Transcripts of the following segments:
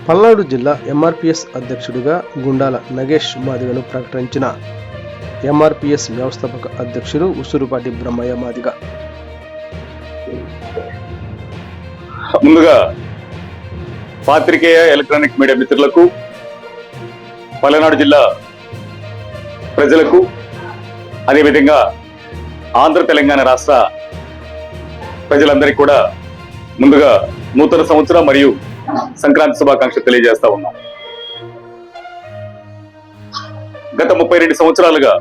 పల్నాడు జిల్లా ఎంఆర్పీఎస్ అధ్యక్షుడిగా గుండాల నగేష్ మాదిగను ప్రకటించిన ఎంఆర్పీఎస్ వ్యవస్థాపక అధ్యక్షుడు ఉసురుపాటి బ్రహ్మయ్య మాదిగ. ముందుగా పాత్రికేయ ఎలక్ట్రానిక్ మీడియా మిత్రులకు, పల్నాడు జిల్లా ప్రజలకు, అదేవిధంగా ఆంధ్ర తెలంగాణ రాష్ట్ర ప్రజలందరికీ కూడా ముందుగా నూతన సంవత్సరం మరియు సంక్రాంతి శుభాకాంక్షలు తెలియజేస్తా ఉన్నాం. గత 32 సంవత్సరాలుగా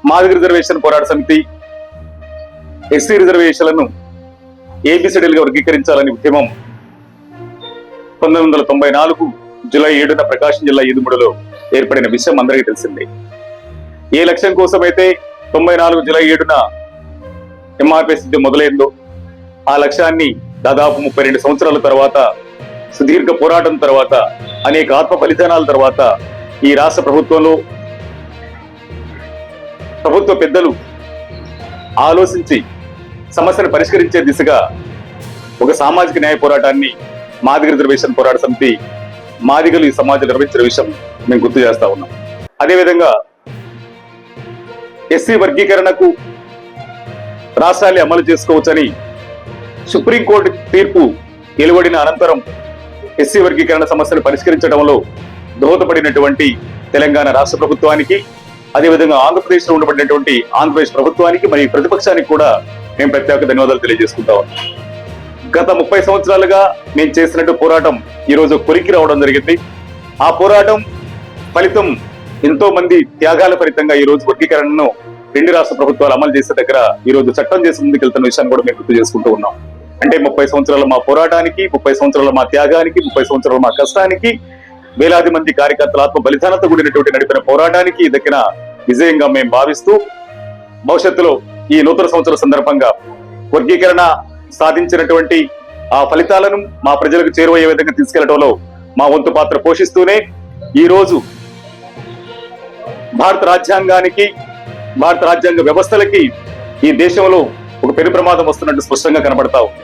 మాదిగ రిజర్వేషన్ పోరాట సమితి ఎస్సీ రిజర్వేషన్లను ఏబిసిడీలుగా వర్గీకరించాలని ఉద్యమం 1994 జూలై 7న ప్రకాశం జిల్లా ఈదుమూడిలో ఏర్పడిన విషయం అందరికీ తెలిసిందే. ఏ లక్ష్యం కోసమైతే 94 జూలై 7న ఎంఆర్పీఎస్ మొదలైందో ఆ లక్ష్యాన్ని దాదాపు 32 సంవత్సరాల తర్వాత, సుదీర్ఘ పోరాటం తర్వాత, అనేక ఆత్మ బలిదానాల తర్వాత ఈ రాష్ట్ర ప్రభుత్వంలో ప్రభుత్వ పెద్దలు ఆలోచించి సమస్యను పరిష్కరించే దిశగా ఒక సామాజిక న్యాయ పోరాటాన్ని మాదిగ రిజర్వేషన్ పోరాట సమితి మాదిగలు ఈ సమాజం నిర్వహించిన విషయం మేము గుర్తు చేస్తా ఉన్నాం. అదేవిధంగా ఎస్సీ వర్గీకరణకు రాష్ట్రాన్ని అమలు చేసుకోవచ్చని సుప్రీంకోర్టు తీర్పు వెలువడిన అనంతరం ఎస్సీ వర్గీకరణ సమస్యను పరిష్కరించడంలో దోహదపడినటువంటి తెలంగాణ రాష్ట్ర ప్రభుత్వానికి, అదేవిధంగా ఆంధ్రప్రదేశ్ లో ఉండబడినటువంటి ఆంధ్రప్రదేశ్ ప్రభుత్వానికి మరియు ప్రతిపక్షానికి కూడా మేము ప్రత్యేక ధన్యవాదాలు తెలియజేసుకుంటా ఉన్నాం. గత 30 సంవత్సరాలుగా నేను చేసినట్టు పోరాటం ఈ రోజు కొరికి రావడం జరిగింది. ఆ పోరాటం ఫలితం ఎంతో మంది త్యాగాల ఫలితంగా ఈ రోజు వర్గీకరణను 2 రాష్ట్ర ప్రభుత్వాలు అమలు చేసే దగ్గర ఈ రోజు చట్టం చేసి ముందుకెళ్తున్న విషయాన్ని కూడా మేము గుర్తు చేసుకుంటూ ఉన్నాం. అంటే 30 సంవత్సరాల మా పోరాటానికి, 30 సంవత్సరాల మా త్యాగానికి, 30 సంవత్సరాల మా కష్టానికి, వేలాది మంది కార్యకర్తల ఆత్మ బలిదానంతో కూడినటువంటి నడిపిన పోరాటానికి దక్కిన విజయంగా మేము భావిస్తూ, భవిష్యత్తులో ఈ నూతన సంవత్సరం సందర్భంగా వర్గీకరణ సాధించినటువంటి ఆ ఫలితాలను మా ప్రజలకు చేరువయ్యే విధంగా తీసుకెళ్లడంలో మా వంతు పాత్ర పోషిస్తూనే ఈ రోజు భారత రాజ్యాంగానికి, భారత రాజ్యాంగ వ్యవస్థలకి ఈ దేశంలో ఒక పెను ప్రమాదం వస్తున్నట్టు స్పష్టంగా కనబడతా ఉంది.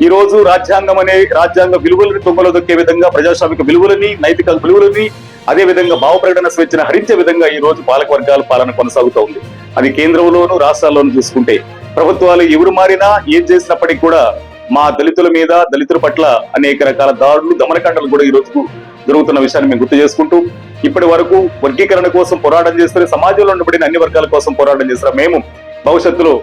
ఈ రోజు రాజ్యాంగ విలువలను తొంగలో దొక్కే విధంగా, ప్రజాస్వామిక విలువలని, నైతిక విలువలని, అదే విధంగా భావ ప్రకటన స్వేచ్ఛను హరించే విధంగా ఈ రోజు పాలక వర్గాల పాలన కొనసాగుతూ ఉంది. అది కేంద్రంలోనూ రాష్ట్రాల్లోనూ చూసుకుంటే ప్రభుత్వాలు ఎవరు మారినా ఏం చేసినప్పటికీ కూడా మా దళితుల మీద, దళితుల పట్ల అనేక రకాల దాడులు, దమనకాండలు కూడా ఈ రోజు జరుగుతున్న విషయాన్ని మేము గుర్తు చేసుకుంటూ, ఇప్పటి వరకు వర్గీకరణ కోసం పోరాటం చేస్తున్న, సమాజంలో ఉండబడిన అన్ని వర్గాల కోసం పోరాటం చేస్తున్న మేము భవిష్యత్తులో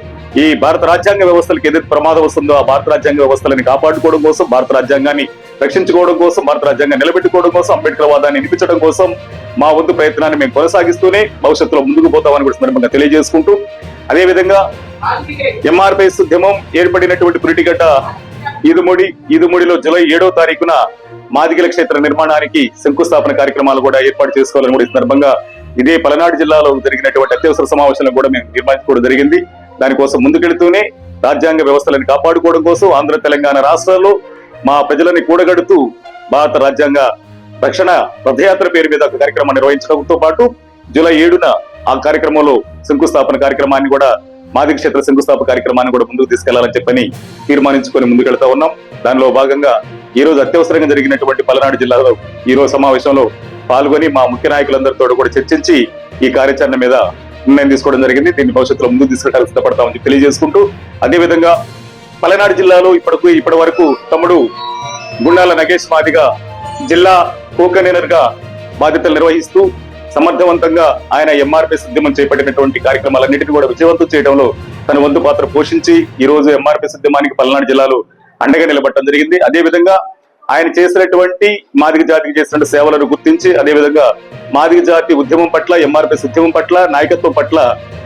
ఈ భారత రాజ్యాంగ వ్యవస్థలకు ఏదైతే ప్రమాదం వస్తుందో ఆ భారత రాజ్యాంగ వ్యవస్థలని కాపాడుకోవడం కోసం, భారత రాజ్యాంగాన్ని రక్షించుకోవడం కోసం, భారత రాజ్యాంగాన్ని నిలబెట్టుకోవడం కోసం, అంబేద్కర్ వాదాన్ని వినిపించడం కోసం మా వంతు ప్రయత్నాన్ని మేము కొనసాగిస్తూనే భవిష్యత్తులో ముందుకు పోతామని కూడా సందర్భంగా తెలియజేసుకుంటూ, అదేవిధంగా ఎంఆర్పీఎస్ ఉద్యమం ఏర్పడినటువంటి పురిటిగడ్డ ఈదుమూడిలో జూలై 7వ తారీఖున మాదిగల క్షేత్ర నిర్మాణానికి శంకుస్థాపన కార్యక్రమాలు కూడా ఏర్పాటు చేసుకోవాలని కూడా ఈ సందర్భంగా ఇదే పల్నాడు జిల్లాలో జరిగినటువంటి అత్యవసర సమావేశాలను కూడా మేము నిర్వహించుకోవడం జరిగింది. దానికోసం ముందుకెళ్తూనే రాజ్యాంగ వ్యవస్థలను కాపాడుకోవడం కోసం ఆంధ్ర తెలంగాణ రాష్ట్రాల్లో మా ప్రజలని కూడగడుతూ భారత రాజ్యాంగ రక్షణ రథయాత్ర పేరు మీద ఒక కార్యక్రమాన్ని నిర్వహించడంతో పాటు జూలై 7న ఆ కార్యక్రమంలో శంకుస్థాపన కార్యక్రమాన్ని కూడా, మాదిగ క్షేత్ర శంకుస్థాపన కార్యక్రమాన్ని కూడా ముందుకు తీసుకెళ్లాలని చెప్పని తీర్మానించుకొని ముందుకెళ్తా ఉన్నాం. దానిలో భాగంగా ఈ రోజు అత్యవసరంగా జరిగినటువంటి పల్నాడు జిల్లాలో ఈ రోజు సమావేశంలో పాల్గొని మా ముఖ్య నాయకులందరితో కూడా చర్చించి ఈ కార్యాచరణ మీద నిర్ణయం తీసుకోవడం జరిగింది. దీన్ని భవిష్యత్తులో ముందుకు తీసుకెళ్లాలని సిద్ధపడతామని తెలియజేసుకుంటూ, అదేవిధంగా పల్నాడు జిల్లాలో ఇప్పటి వరకు తమ్ముడు గుండాల నగేష్ మాదిగ జిల్లా కో కన్వీనర్ గా బాధ్యతలు నిర్వహిస్తూ సమర్థవంతంగా ఆయన ఎంఆర్పీఎస్ ఉద్యమం చేపట్టినటువంటి కార్యక్రమాలన్నింటినీ కూడా విజయవంతం చేయడంలో తన వంతు పాత్ర పోషించి ఈ రోజు ఎంఆర్పీఎస్ ఉద్యమానికి పల్నాడు జిల్లాలో అండగా నిలబడటం జరిగింది. అదేవిధంగా ఆయన చేసినటువంటి మాదిగ జాతికి చేసినటువంటి సేవలను గుర్తించి, అదేవిధంగా మాదిగ జాతి ఉద్యమం పట్ల, ఎంఆర్పీఎస్ ఉద్యమం పట్ల, నాయకత్వం పట్ల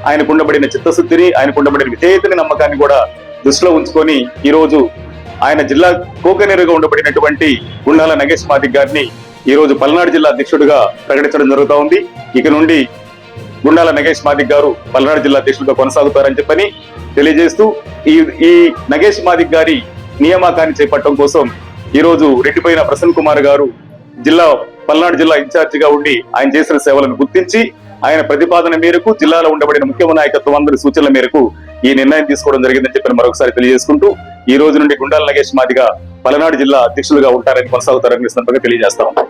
ఆయనకు ఉండబడిన చిత్తశుద్ధిని, ఆయనకు ఉండబడిన విధేయతని, నమ్మకాన్ని కూడా దృష్టిలో ఉంచుకొని ఈ రోజు ఆయన జిల్లా కోకనీరుగా ఉండబడినటువంటి గుండాల నగేష్ మాదిగ గారిని ఈ రోజు పల్నాడు జిల్లా అధ్యక్షుడిగా ప్రకటించడం జరుగుతూ ఉంది. ఇక నుండి గుండాల నగేష్ మాదిగ గారు పల్నాడు జిల్లా అధ్యక్షుడిగా కొనసాగుతారని చెప్పని తెలియజేస్తూ, ఈ నగేష్ మాదిగ గారి నియామకాన్ని చేపట్టడం కోసం ఈ రోజు రెడ్డిపోయిన ప్రసన్న కుమార్ గారు పల్నాడు జిల్లా ఇన్ఛార్జిగా ఉండి ఆయన చేసిన సేవలను గుర్తించి ఆయన ప్రతిపాదన మేరకు జిల్లాలో ఉండబడిన ముఖ్య నాయకత్వం అందరి సూచనల మేరకు ఈ నిర్ణయం తీసుకోవడం జరిగిందని చెప్పి మరొకసారి తెలియజేసుకుంటూ, ఈ రోజు నుండి గుండాల నగేష్ మాదిగ పలనాడు జిల్లా అధ్యక్షులుగా ఉంటారని కొనసాగుతారని ఈ సందర్భంగా తెలియజేస్తా ఉన్నాం.